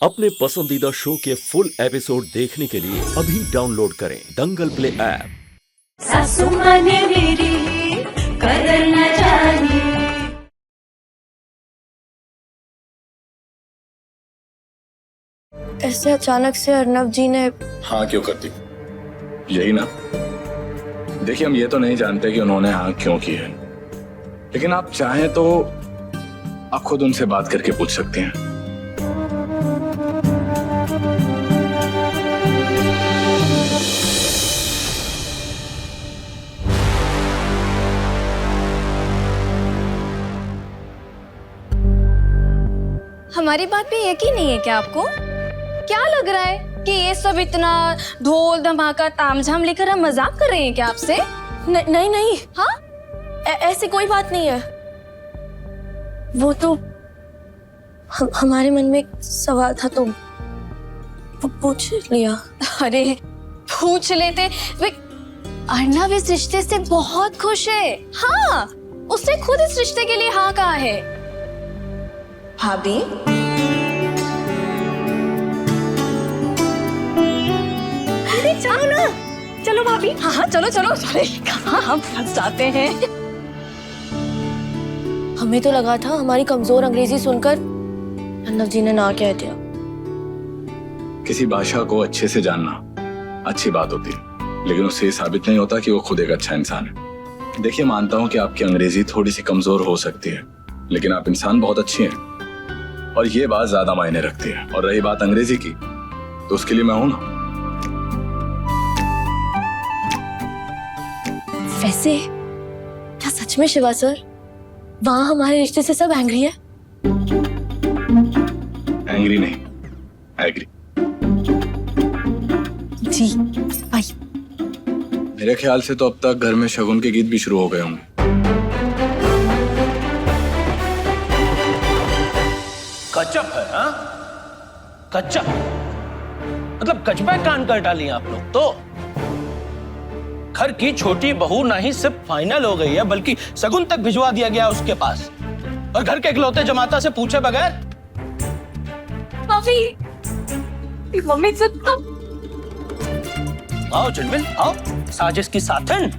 अपने पसंदीदा शो के फुल एपिसोड देखने के लिए अभी डाउनलोड करें दंगल प्ले ऐप। सासू माने मेरी कदर न जानी। ऐसे अचानक से अर्नव जी ने हाँ क्यों करती, यही ना। देखिए हम ये तो नहीं जानते कि उन्होंने हाँ क्यों की है, लेकिन आप चाहें तो आप खुद उनसे बात करके पूछ सकते हैं। हमारी बात पे यकीन नहीं है क्या आपको? क्या लग रहा है कि ये सब इतना ढोल धमाका तामझाम लेकर हम मजाक कर रहे हैं क्या आपसे? नहीं नहीं, हाँ ऐसी कोई बात नहीं है। वो तो हमारे मन में एक सवाल था तो पूछ लिया। अरे पूछ लेते। अर्नव इस रिश्ते से बहुत खुश है। हाँ, उसने खुद इस रिश्ते के लिए हाँ कहा है। भाभी, चलो ना, चलो भाभी। हाँ हाँ चलो चलो। अरे कहाँ हम फंस जाते हैं। हमें तो लगा था हमारी कमजोर अंग्रेजी सुनकर अर्नव जी ने ना कह दिया। किसी भाषा को अच्छे से जानना अच्छी बात होती है, लेकिन उससे ये साबित नहीं होता कि वो खुद एक अच्छा इंसान है। देखिए मानता हूँ कि आपकी अंग्रेजी थोड़ी सी कमजोर हो सकती है, लेकिन आप इंसान बहुत अच्छी हैं और ये बात ज्यादा मायने रखती है। और रही बात अंग्रेजी की, तो उसके लिए मैं हूं ना। वैसे क्या सच में शिवा सर वहाँ हमारे रिश्ते से सब एंग्री है? एंग्री नहीं, एग्री। जी भाई। मेरे ख्याल से तो अब तक घर में शगुन के गीत भी शुरू हो गए होंगे। कचप है हाँ? कचप मतलब कचपा कान कर डाली आप लोग तो। घर की छोटी बहू ना ही सिर्फ फाइनल हो गई है, बल्कि सगुन तक भिजवा दिया गया उसके पास, और घर के इकलौते जमाता से पूछे बगैर। मम्मी से आओ चिलमिल आओ, साजिश की साथन।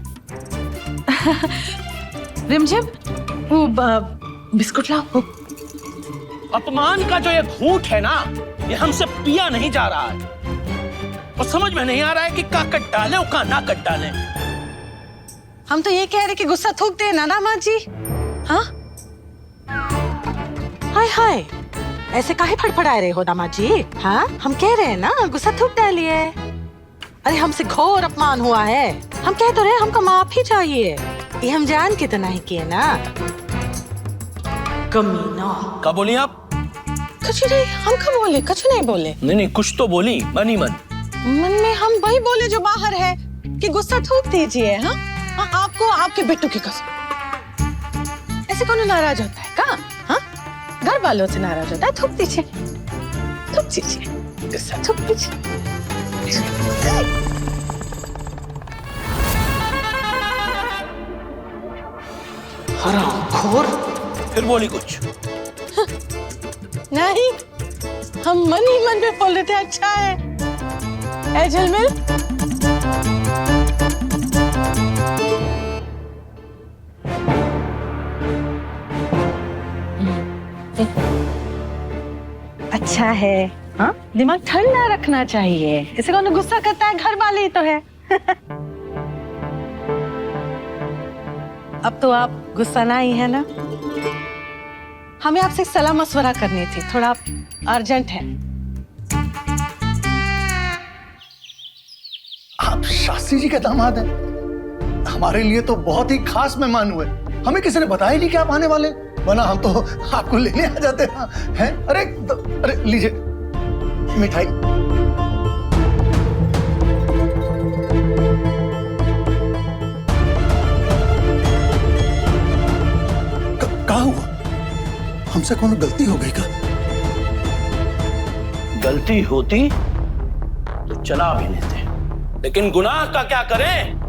रिमझिम, वो बिस्कुट लाओ। अपमान का जो ये घूंट है ना, ये हमसे पिया नहीं जा रहा है, और समझ में नहीं आ रहा है कि का कट डाले और का ना कट डाले। हम तो ये कह रहे कि गुस्सा थूक दे ना माँ जी। हाँ हाय हाय, ऐसे काहे फड़फड़ाए रहे हो दामाद जी? हाँ हम कह रहे हैं ना गुस्सा थूक डालिए। अरे हमसे घोर अपमान हुआ है, हम कह तो रहे हमको माफी चाहिए। ये हम जान के तो नहीं किए ना। कमीना। क्या बोली आप? कुछ नहीं, हम कब बोले? कुछ नहीं बोले। नहीं कुछ तो बोली, मनी मन में हम वही बोले जो बाहर है कि गुस्सा थूक दीजिए। हाँ आपको आपके बेटू की कसम। ऐसे कौन नाराज होता है का? हाँ घर वालों से नाराज होता है। थूक दीजिए, थूक दीजिए, गुस्सा थूक दीजिए। हरामखोर। फिर बोली कुछ? नहीं, हम मन ही मन में बोल रहे थे। अच्छा है ऐ झलमिल। अच्छा है, हाँ दिमाग ठंडा रखना चाहिए। इसे कौन गुस्सा करता है? घर वाले ही तो है। अब तो आप गुस्सा ना ही है ना? हमें आपसे सलाह मशवरा करनी थी, थोड़ा अर्जेंट है। आप शास्त्री जी के दामाद हैं, हमारे लिए तो बहुत ही खास मेहमान हुए। हमें किसी ने बताया नहीं कि आप आने वाले, वरना हम तो आपको लेने आ जाते हैं। अरे लीजिए मिठाई। क्या हुआ? हमसे कौन गलती हो गई का? गलती होती तो चला भी लेते, लेकिन गुनाह का क्या करें?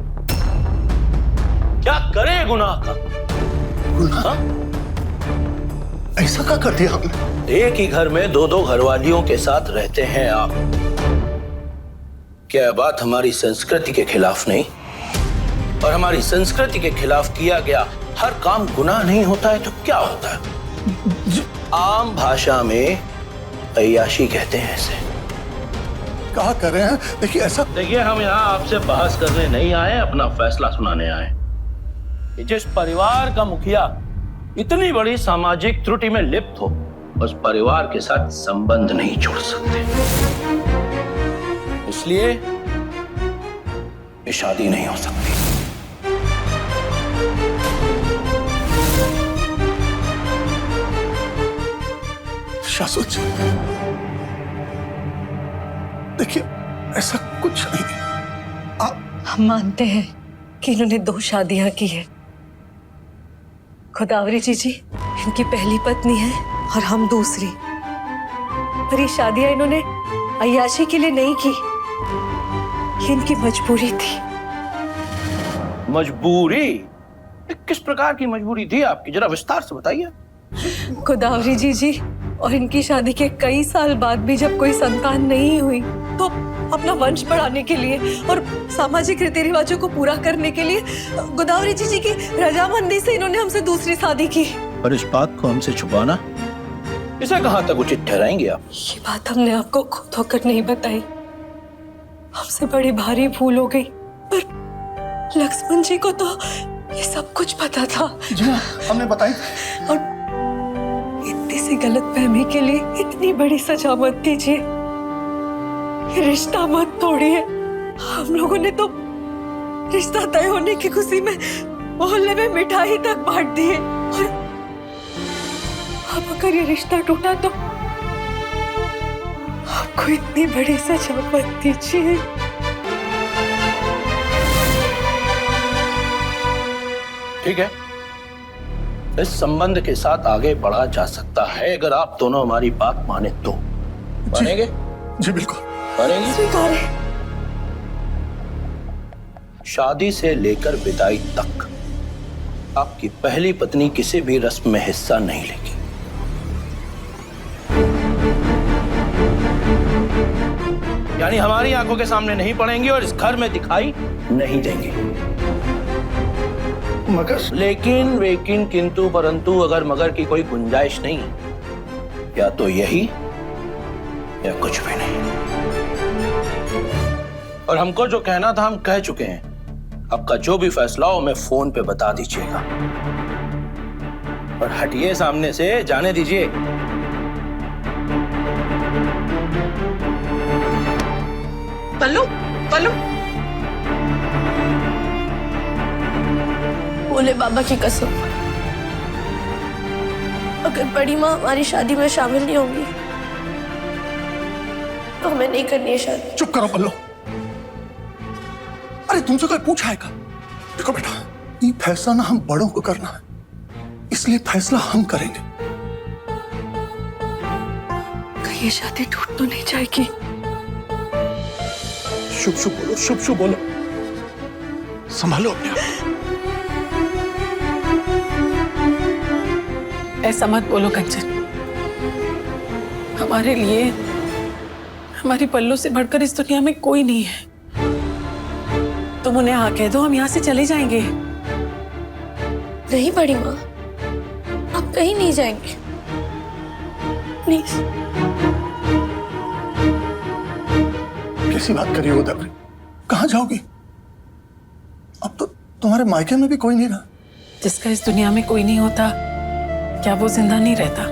क्या करें गुनाह का? गुनाह? ऐसा क्या कर दिया हमने? एक ही घर में दो दो घरवालियों के साथ रहते हैं आप। क्या बात हमारी संस्कृति के खिलाफ नहीं? और हमारी संस्कृति के खिलाफ किया गया हर काम गुनाह नहीं होता है तो क्या होता है? आम भाषा में अय्याशी कहते हैं इसे। क्या कर रहे हैं? देखिए ऐसा। देखिए, हम यहाँ आपसे बहस करने नहीं आए, अपना फैसला सुनाने आए। जिस परिवार का मुखिया इतनी बड़ी सामाजिक त्रुटि में लिप्त हो, उस परिवार के साथ संबंध नहीं जोड़ सकते, इसलिए ये शादी नहीं हो सकती। शाश्वत जी, देखिए ऐसा कुछ नहीं। हम मानते हैं कि इन्होंने 2 शादियां की है। गोदावरी जी इनकी पहली पत्नी है और हम दूसरी। पर ये शादियां इन्होंने अय्याशी के लिए नहीं की, ये इनकी मजबूरी थी। मजबूरी? किस प्रकार की मजबूरी थी आपकी? जरा विस्तार से बताइए। गोदावरी जी और इनकी शादी के कई साल बाद भी जब कोई संतान नहीं हुई तो अपना वंश बढ़ाने के लिए और सामाजिक रीति रिवाजों को पूरा करने के लिए गोदावरी जी की रजामंदी से इन्होंने हमसे दूसरी शादी की। और इस बात को हमसे छुपाना, इसे कहाँ तक उचित ठहराएंगे आप? ये बात हमने आपको खुद होकर नहीं बताई, हमसे बड़ी भारी भूल हो गई। पर लक्ष्मण जी को तो ये सब कुछ पता था। जी हाँ, हमने बताई। और इतनी सी गलतफहमी के लिए इतनी बड़ी सजा मत दीजिए, रिश्ता मत तोड़िए। हम लोगों ने तो रिश्ता तय होने की खुशी में मोहल्ले में मिठाई तक बांट दी है, और अब अगर ये रिश्ता टूटा तो आपको इतनी बड़ी सजा मत दीजिए। ठीक है, इस संबंध के साथ आगे बढ़ा जा सकता है अगर आप दोनों हमारी बात माने तो। मानेंगे? जी बिल्कुल मानेंगे? स्वीकार है। शादी से लेकर विदाई तक आपकी पहली पत्नी किसी भी रस्म में हिस्सा नहीं लेगी। यानी हमारी आंखों के सामने नहीं पड़ेंगी और इस घर में दिखाई नहीं देंगी। मगर लेकिन किंतु परंतु अगर मगर की कोई गुंजाइश नहीं, या तो यही या कुछ भी नहीं। और हमको जो कहना था हम कह चुके हैं। आपका जो भी फैसला हो हमें फोन पे बता दीजिएगा। और हटिए सामने से, जाने दीजिए। पल्लू पल्लू, बोले बाबा की कसम, अगर बड़ी माँ हमारी शादी में शामिल नहीं होंगी तो हमें नहीं करनी है शादी। चुप करो पल्लो। अरे तुमसे कोई पूछा है क्या? देखो बेटा, ये फैसला ना हम बड़ों को करना है, इसलिए फैसला हम करेंगे। कहीं ये शादी टूट तो नहीं जाएगी? शुभ शुभ बोलो, शुभ शुभ बोलो, संभालो अपने आप। ऐसा मत बोलो कंचन। हमारे लिए हमारी पल्लू से बढ़कर इस दुनिया में कोई नहीं है। तुम उन्हें हाँ कह दो, हम यहाँ से चले जाएंगे। नहीं बड़ी माँ, आप कहीं नहीं जाएंगे, प्लीज। कैसी बात करी हो गोदावरी? कहाँ जाओगी? अब तो तुम्हारे मायके में भी कोई नहीं रहा। जिसका इस दुनिया में कोई नहीं होता, क्या वो जिंदा नहीं रहता?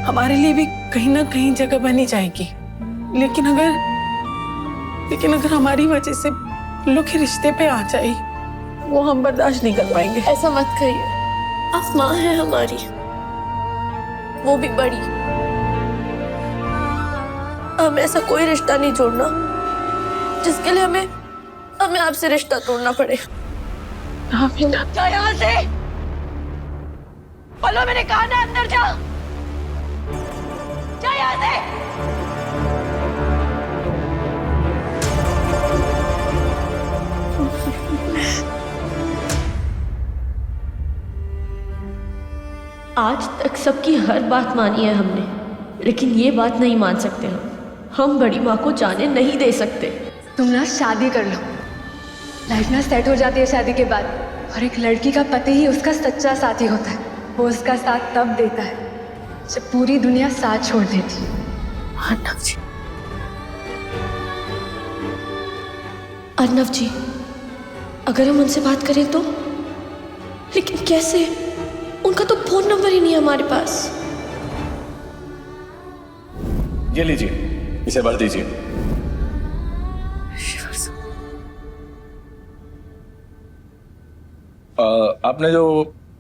हमारे लिए भी कहीं ना कहीं जगह बनी जाएगी। लेकिन अगर हमारी वजह से लोग के रिश्ते पे आ जाए, वो हम बर्दाश्त नहीं कर पाएंगे। ऐसा मत कहिए, आप माँ हैं हमारी, वो भी बड़ी। हमें ऐसा कोई रिश्ता नहीं जोड़ना जिसके लिए हमें आपसे रिश्ता तोड़ना पड़े। हाँ बेटा। जा यहाँ से। पल्लो, मैंने कहा ना अंदर जा। जा यहाँ से। आज तक सबकी हर बात मानी है हमने, लेकिन ये बात नहीं मान सकते हम बड़ी माँ को जाने नहीं दे सकते। तुम ना शादी कर लो, लाइफ ना सेट हो जाती है शादी के बाद। और एक लड़की का पति ही उसका सच्चा साथी होता है। वो उसका साथ तब देता है जब पूरी दुनिया साथ छोड़ देती है। अर्नव जी, अगर हम उनसे बात करें तो? लेकिन कैसे? उनका तो फोन नंबर ही नहीं है हमारे पास। ये लीजिए, इसे भर दीजिए। आपने जो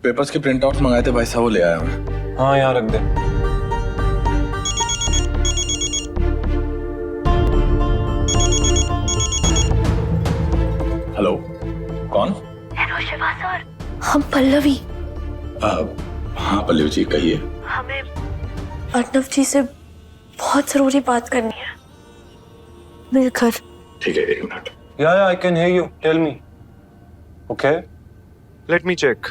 पेपर्स के प्रिंट आउट मंगाए थे भाई साहब, वो ले आया मैं। हाँ, यहाँ रख दे। हेलो, कौन? हम पल्लवी। हाँ पल्लवी जी, कहिए। हमें अर्नव जी से बहुत जरूरी बात करनी है, मिलकर। ठीक है, 1 minute. Yeah, I can hear you. Tell me. Okay. Let me check.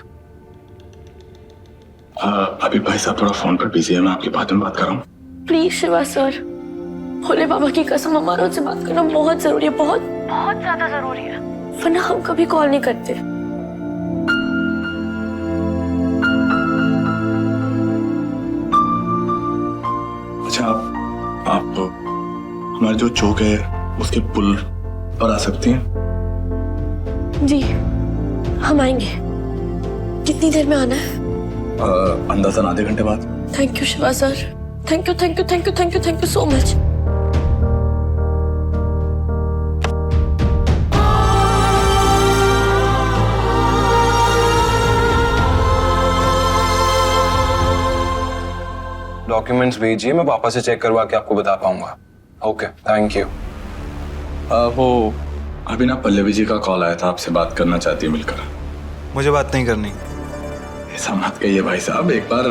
अभी भाई साहब थोड़ा फोन पर बिजी है, मैं आपकी बाद में बात कर रहा हूँ। प्लीज शिवा सर, भोले बाबा की कसम, हमारा उनसे बात करना बहुत जरूरी है, बहुत बहुत ज्यादा जरूरी है, वरना हम कभी कॉल नहीं करते। अच्छा, आप हमारे जो चौक है उसके पुल पर आ सकती हैं? जी, हम आएंगे। कितनी देर में आना है? अंदाज़न आधे घंटे बाद। Thank you Shiva sir, thank you thank you thank you thank you thank you so much. Documents भेजिए, मैं वापस से चेक करवा के आपको बता पाऊंगा। Okay, thank you. वो अभी ना पल्लवी जी का कॉल आया था, आपसे बात करना चाहती है मिलकर। मुझे बात नहीं करनी। ऐसा मत कहिए भाई साहब, एक बार।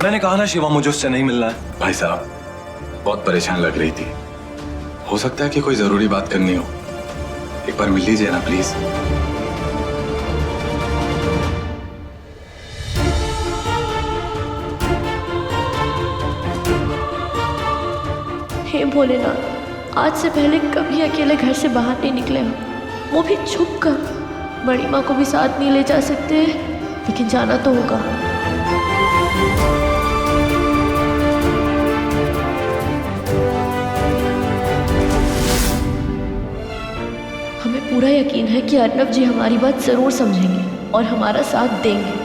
मैंने कहा ना शिवा, मुझे उससे नहीं मिलना है। भाई साहब बहुत परेशान लग रही थी, हो सकता है कि कोई जरूरी बात करनी हो। एक बार मिल लीजिए ना प्लीज। हे भोलेनाथ, आज से पहले कभी अकेले घर से बाहर नहीं निकले हम, वो भी छुप कर। बड़ी माँ को भी साथ नहीं ले जा सकते, लेकिन जाना तो होगा। हमें पूरा यकीन है कि अर्नव जी हमारी बात जरूर समझेंगे और हमारा साथ देंगे।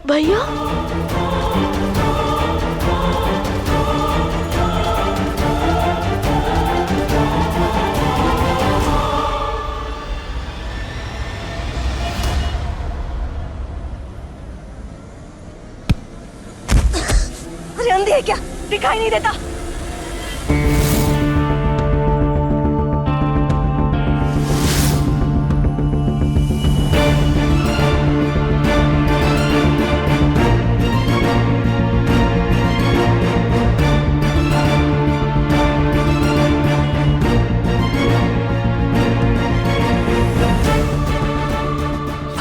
भैया, अरे अंधी है क्या? दिखाई नहीं देता?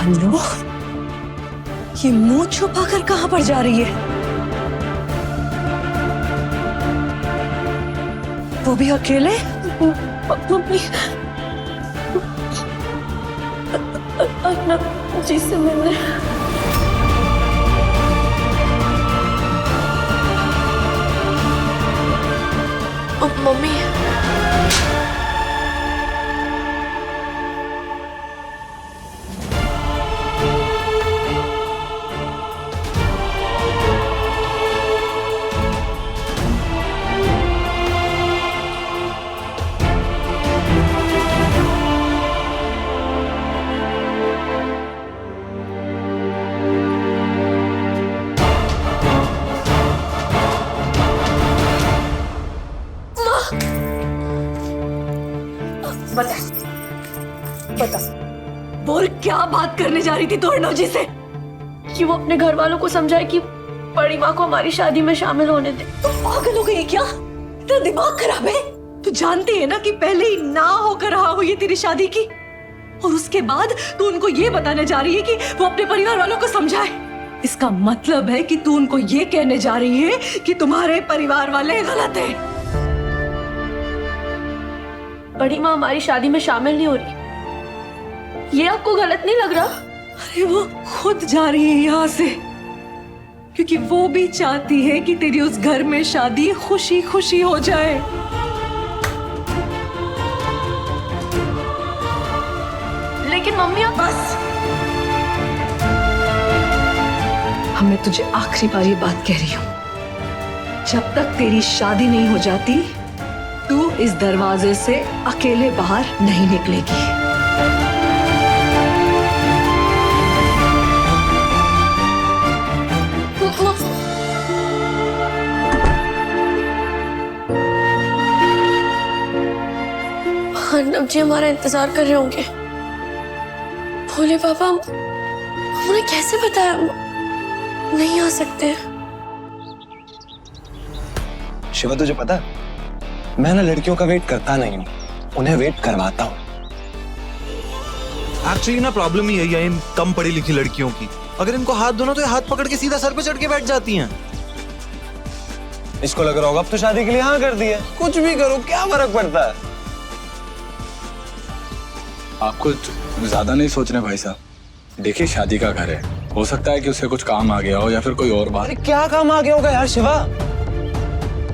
हेलो, ये मुंह छुपाकर कहां पर जा रही है? वो भी अकेले? मम्मी, अर्नव जी से मिलने। मम्मी, और क्या बात करने जा रही थी तू अर्णव जी से? कि वो अपने घर वालों को समझाए कि बड़ी माँ को हमारी शादी में शामिल होने दे। तू पागल हो गई क्या? तेरा दिमाग खराब है? तू जानती है ना कि पहले ही ना होकर रहा हुई है तेरी शादी की, और उसके बाद तू उनको ये बताने जा रही है कि वो अपने परिवार वालों को समझाए। इसका मतलब है कि तू उनको ये कहने जा रही है कि तुम्हारे परिवार वाले गलत हैं। बड़ी माँ हमारी शादी में शामिल नहीं हो रही, ये आपको गलत नहीं लग रहा? अरे वो खुद जा रही है यहाँ से, क्योंकि वो भी चाहती है कि तेरी उस घर में शादी खुशी खुशी हो जाए। लेकिन मम्मी आप बस, अब मैं तुझे आखिरी बार ये बात कह रही हूँ, जब तक तेरी शादी नहीं हो जाती तू इस दरवाजे से अकेले बाहर नहीं निकलेगी। अर्णव जी हमारा इंतजार कर रहे होंगे। भोले पापा उन्हें कैसे बताया नहीं आ सकते? शिवा तुझे पता है, मैं ना लड़कियों का वेट करता नहीं हूँ, उन्हें वेट करवाता हूँ। एक्चुअली ना प्रॉब्लम ही है इन कम पढ़ी लिखी लड़कियों की। अगर इनको हाथ धो ना तो ये हाथ पकड़ के सीधा सर पे चढ़ के बैठ जाती हैं। इसको लग रहा होगा अब तो शादी के लिए हाँ कर दी है, कुछ भी करो क्या फर्क पड़ता है। आप कुछ ज्यादा नहीं सोच रहे भाई साहब। देखिए शादी का घर है, हो सकता है कि उसे कुछ काम आ गया हो या फिर कोई और बात। अरे क्या काम आ गया होगा यार शिवा?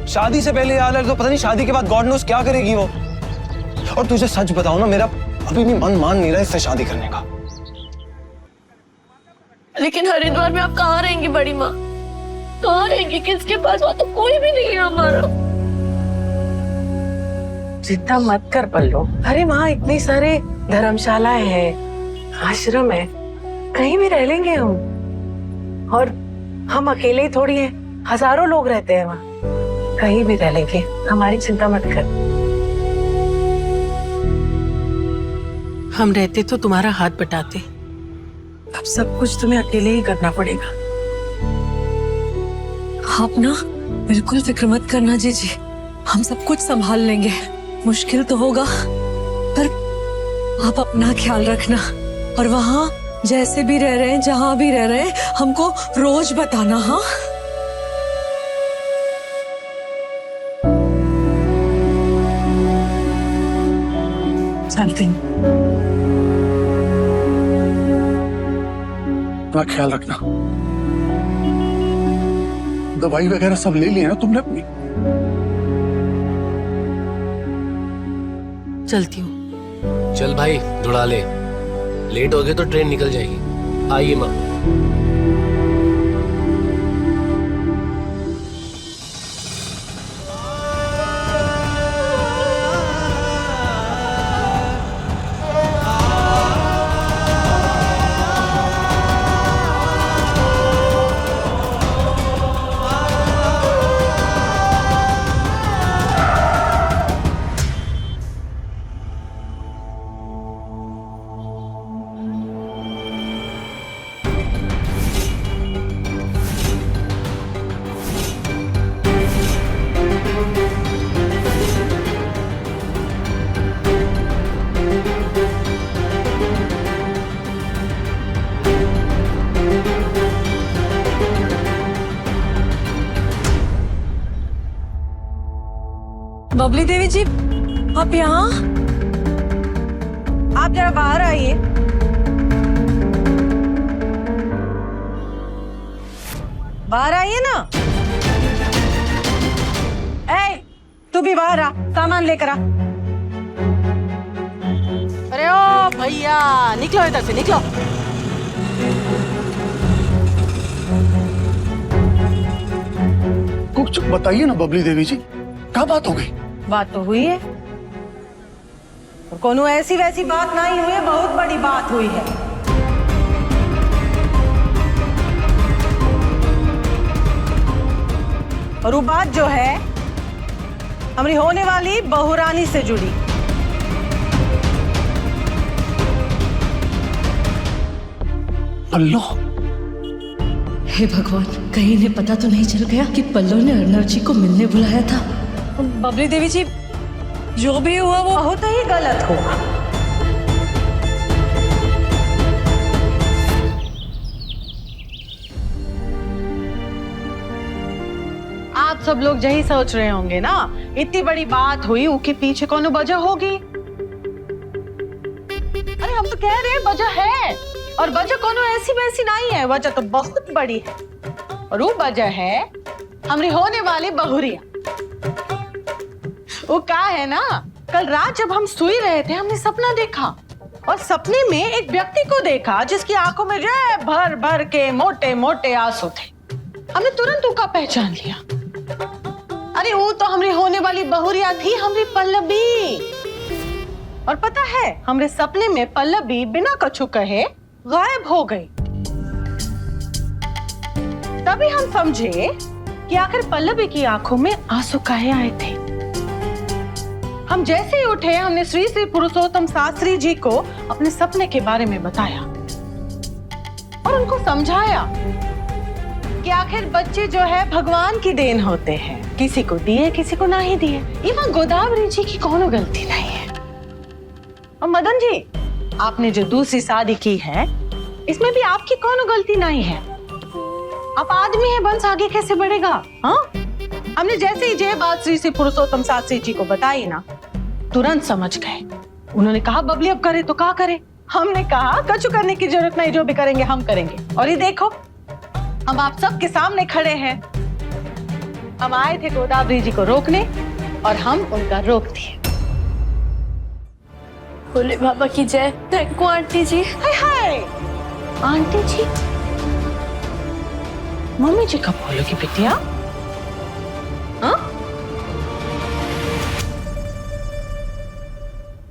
शादी से पहले यार तो पता नहीं शादी के बाद गॉड नोस क्या करेगी वो। और तुझे सच बताओ ना, मेरा अभी भी मन मान नहीं रहा इससे शादी करने का। लेकिन हरिद्वार में आप कहाँ रहेंगी बड़ी माँ? कहाँ रहेंगी? किसके पास? वहाँ तो कोई भी नहीं है हमारा। चिंता मत कर पल्लो, अरे वहाँ इतनी सारे धर्मशालाएं हैं, आश्रम है, कहीं भी रह लेंगे हम। और हम अकेले ही थोड़ी हैं, हजारों लोग रहते हैं वहाँ, कहीं भी रह लेंगे, हमारी चिंता मत कर। हम रहते तो तुम्हारा हाथ बटाते, अब सब कुछ तुम्हें अकेले ही करना पड़ेगा। आप ना बिल्कुल फिक्र मत करना जीजी, हम सब कुछ संभाल लेंगे। मुश्किल तो होगा पर आप अपना ख्याल रखना, और वहाँ जैसे भी रह रहे हैं, जहाँ भी रह रहे हैं, हमको रोज बताना। हाँ चलते हैं। अपना ख्याल रखना। दवाई वगैरह सब ले लिया ना तुमने अपनी? चलती हूँ। चल भाई दौड़ा ले, लेट हो गए तो ट्रेन निकल जाएगी। आइए माँ। बबली देवी जी, आप यहाँ? आप जरा बाहर आइए। बाहर आइए ना। ए, तू भी बाहर आ, सामान लेकर आ। अरे ओ भैया, निकलो इधर से, निकलो। कुछ बताइए ना बबली देवी जी, क्या बात हो गई? बात तो हुई है, कोनो ऐसी वैसी बात नहीं हुई है, बहुत बड़ी बात हुई है। और वो बात जो है हमारी होने वाली बहुरानी से जुड़ी। पल्लो, हे भगवान, कहीं इन्हें पता तो नहीं चल गया कि पल्लव ने अर्नव जी को मिलने बुलाया था। बबली देवी जी, जो भी हुआ वो बहुत ही गलत हुआ। आप सब लोग यही सोच रहे होंगे ना, इतनी बड़ी बात हुई, उसके पीछे कौन वजह होगी। अरे हम तो कह रहे हैं वजह है, और वजह कोनो ऐसी वैसी नहीं है, वजह तो बहुत बड़ी है। और वो वजह है हमारी होने वाली बहुरिया। वो क्या है ना, कल रात जब हम सोई रहे थे, हमने सपना देखा, और सपने में एक व्यक्ति को देखा जिसकी आंखों में भर भर के मोटे मोटे आंसू थे। हमने तुरंत उसका पहचान लिया। अरे वो तो हमारी होने वाली बहुरिया थी, हमारी पल्लवी। और पता है, हमारे सपने में पल्लवी बिना कछु कहे गायब हो गई। तभी हम समझे कि आखिर पल्लवी की आंखों में आंसू काहे आए थे। हम जैसे ही उठे, हमने श्री श्री पुरुषोत्तम शास्त्री जी को अपने सपने के बारे में बताया और उनको समझाया कि आखिर बच्चे जो है भगवान की देन होते हैं, किसी को दिए किसी को नहीं दिए। इवन गोदावरी जी की कोनो गलती नहीं है। और मदन जी, आपने जो दूसरी शादी की है, इसमें भी आपकी कोनो गलती नहीं है। आप आदमी है, वंश आगे कैसे बढ़ेगा? हाँ, हमने जैसे ही ये बात श्री श्री पुरुषोत्तम शास्त्री जी को बताई ना, तुरंत समझ गए। उन्होंने कहा बबली अब करे तो क्या करे। हमने कहा कछु करने की जरूरत नहीं, जो भी करेंगे हम करेंगे। और ये देखो, हम आप सबके सामने खड़े हैं। हम आए थे गोदावरी जी को रोकने और हम उनका रोक दिए। भोले बाबा की जय। Thank you aunty ji. Hi hi, aunty ji, mummy ji कब बोलोगी बिटिया? हाँ?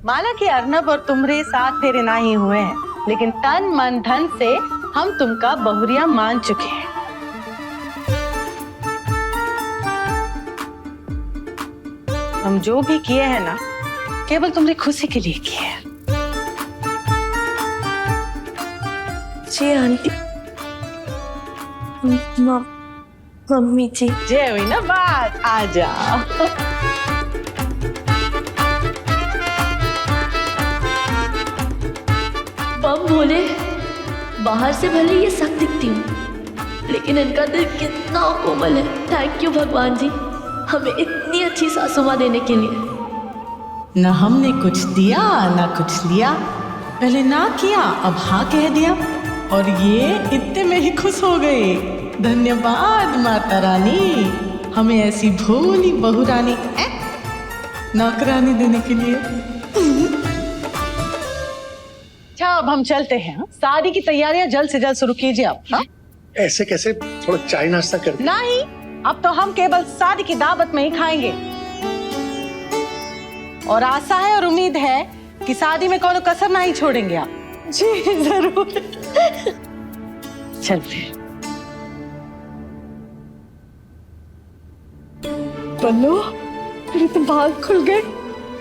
माला कि अर्नब और तुम्हारे साथ फेरे नहीं हुए हैं, लेकिन तन मन धन से हम तुमका बहुरिया मान चुके हैं। हम जो भी किए हैं ना, केवल तुम्हारी खुशी के लिए किए हैं। जी आंटी। मम्मी जी। जय हुई ना बात, आ जाओ। बम भोले, बाहर से भले ये सख्त दिखती हूँ, लेकिन इनका दिल कितना कोमल है। थैंक यू भगवान जी, हमें इतनी अच्छी सासू माँ देने के लिए। न हमने कुछ दिया ना कुछ लिया, पहले ना किया अब हाँ कह दिया, और ये इतने में ही खुश हो गए। धन्यवाद माता रानी, हमें ऐसी भोली बहू रानी नौकरानी देने के लिए। अच्छा, अब हम चलते हैं। शादी की तैयारियां जल्द से जल्द शुरू कीजिए आप। हाँ? ऐसे कैसे, थोड़ा चाय नाश्ता कर दे। नहीं, अब तो हम केवल शादी की दावत में ही खाएंगे। और आशा है और उम्मीद है कि शादी में कोनो कसर नहीं छोड़ेंगे आप। जी जरूर। चलते। पल्लू, मेरे तो भाग खुल गए।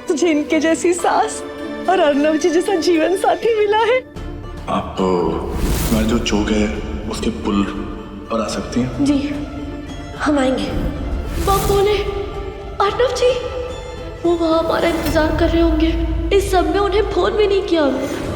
तुझे इनके जैसी सास और अर्नव जी जैसा जीवन साथी मिला है। आप हमारे जो चौक है उसके पुल पर आ सकती हैं? जी हम आएंगे। बम भोले, अर्नव जी, वो वहाँ हमारा इंतजार कर रहे होंगे। इस सब में उन्हें फोन भी नहीं किया हमने।